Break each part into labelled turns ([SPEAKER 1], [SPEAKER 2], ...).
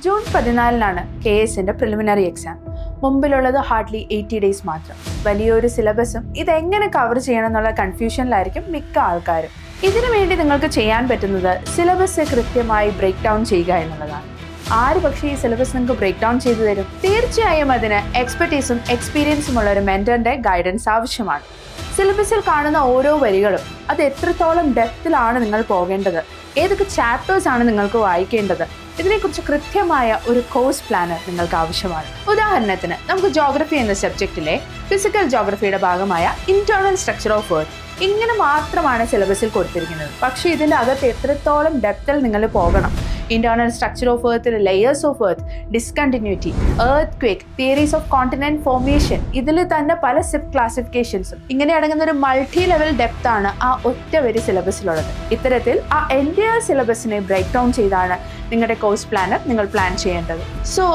[SPEAKER 1] June 14 K എസിന്റെ preliminary exam. മുമ്പിലുള്ളത് hardly 80 days മാത്രം. വലിയൊരു സിലബസും ഇതെങ്ങനെ കവർ ചെയ്യണം എന്നുള്ള കൺഫ്യൂഷനിലായിരിക്കും മിക്ക ആൾക്കാരും. ഇതിനു വേണ്ടി നിങ്ങൾക്ക് ചെയ്യാൻ പറ്റുന്നത് സിലബസ് കൃത്യമായി ബ്രേക്ക് ഡൗൺ ചെയ്യുക എന്നുള്ളതാണ്. ആര് പക്ഷേ ഈ സിലബസ് നിങ്ങൾക്ക് ബ്രേക്ക് ഡൗൺ ചെയ്തു തരും? തീർച്ചയായും അതിന് എക്സ്പെർട്ടീസും എക്സ്പീരിയൻസും ഉള്ള ഒരു മെന്ററിന്റെ ഗൈഡൻസ് ആവശ്യമാണ്. സിലബസിൽ കാണുന്ന ഓരോ വരികളും അത് എത്രത്തോളം ഡെപ്തിലാണ് നിങ്ങൾ പോകേണ്ടത്, ഏതൊക്കെ ചാപ്റ്റേഴ്സ് ആണ് നിങ്ങൾക്ക് വായിക്കേണ്ടത്, ഇതിനെക്കുറിച്ച് കൃത്യമായ ഒരു കോഴ്സ് പ്ലാനർ നിങ്ങൾക്ക് ആവശ്യമാണ്. ഉദാഹരണത്തിന് നമുക്ക് ജോഗ്രഫി എന്ന സബ്ജക്റ്റിലെ ഫിസിക്കൽ ജോഗ്രഫിയുടെ ഭാഗമായ ഇന്റേണൽ സ്ട്രക്ചർ ഓഫ് എർത്ത് ഇങ്ങനെ മാത്രമാണ് സിലബസിൽ കൊടുത്തിരിക്കുന്നത്. പക്ഷേ ഇതിൻ്റെ അകത്ത് എത്രത്തോളം ഡെപ്തിൽ നിങ്ങൾ പോകണം, internal structure of earth, layers of earth, discontinuity, earth quake, theories of continent formation, ഇതിൽ തന്നെ പല സബ് ക്ലാസിഫിക്കേഷൻസും ഇങ്ങനെ അടങ്ങുന്ന ഒരു മൾട്ടി ലെവൽ ഡെപ്ത് ആണ് ആ ഒറ്റ വരി സിലബസിലുള്ളത്. ഇത്തരത്തിൽ ആ എൻറ്റയർ സിലബസിനെ ബ്രേക്ക് ഡൗൺ ചെയ്താണ് നിങ്ങളുടെ കോഴ്സ് പ്ലാനർ നിങ്ങൾ പ്ലാൻ ചെയ്യേണ്ടത്. സോ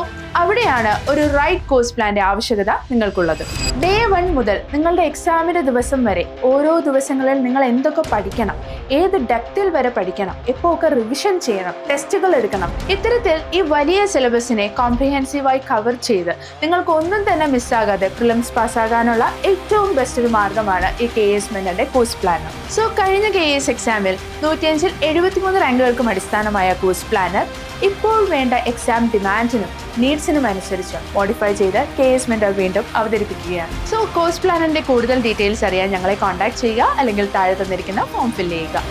[SPEAKER 1] അവിടെയാണ് ഒരു റൈറ്റ് കോഴ്സ് പ്ലാന്റെ ആവശ്യകത നിങ്ങൾക്കുള്ളത്. ഡേ 1 മുതൽ നിങ്ങളുടെ എക്സാമിന്റെ ദിവസം വരെ ഓരോ ദിവസങ്ങളിൽ നിങ്ങൾ എന്തൊക്കെ പഠിക്കണം, ഏത് ഡെപ്തിൽ വരെ പഠിക്കണം, എപ്പോൾ ഒക്കെ റിവിഷൻ ചെയ്യണം, ടെസ്റ്റുകൾ എടുക്കണം, ഇത്തരത്തിൽ ഈ വലിയ സിലബസിനെ കോംപ്രിഹെൻസീവായി കവർ ചെയ്ത് നിങ്ങൾക്ക് ഒന്നും തന്നെ മിസ്സാകാതെ പ്രിലിംസ് പാസ്സാകാനുള്ള ഏറ്റവും ബെസ്റ്റ് ഒരു മാർഗമാണ് ഈ KS മെന്ററിന്റെ കോഴ്സ് പ്ലാനർ. സോ കഴിഞ്ഞ KS എക്സാമിൽ 105-ൽ 73 റാങ്കുകൾക്കും അടിസ്ഥാനമായ കോഴ്സ് പ്ലാനർ ഇപ്പോൾ വേണ്ട എക്സാം ഡിമാൻഡിനും നീഡ്സിനും അനുസരിച്ച് മോഡിഫൈ ചെയ്ത് KS മെന്റർ വീണ്ടും അവതരിപ്പിക്കുകയാണ്. സോ കോഴ്സ് പ്ലാനറിന്റെ കൂടുതൽ ഡീറ്റെയിൽസ് അറിയാൻ ഞങ്ങളെ കോൺടാക്ട് ചെയ്യുക, അല്ലെങ്കിൽ താഴെ തന്നിരിക്കുന്ന ഫോം ഫില്ല് ചെയ്യുക.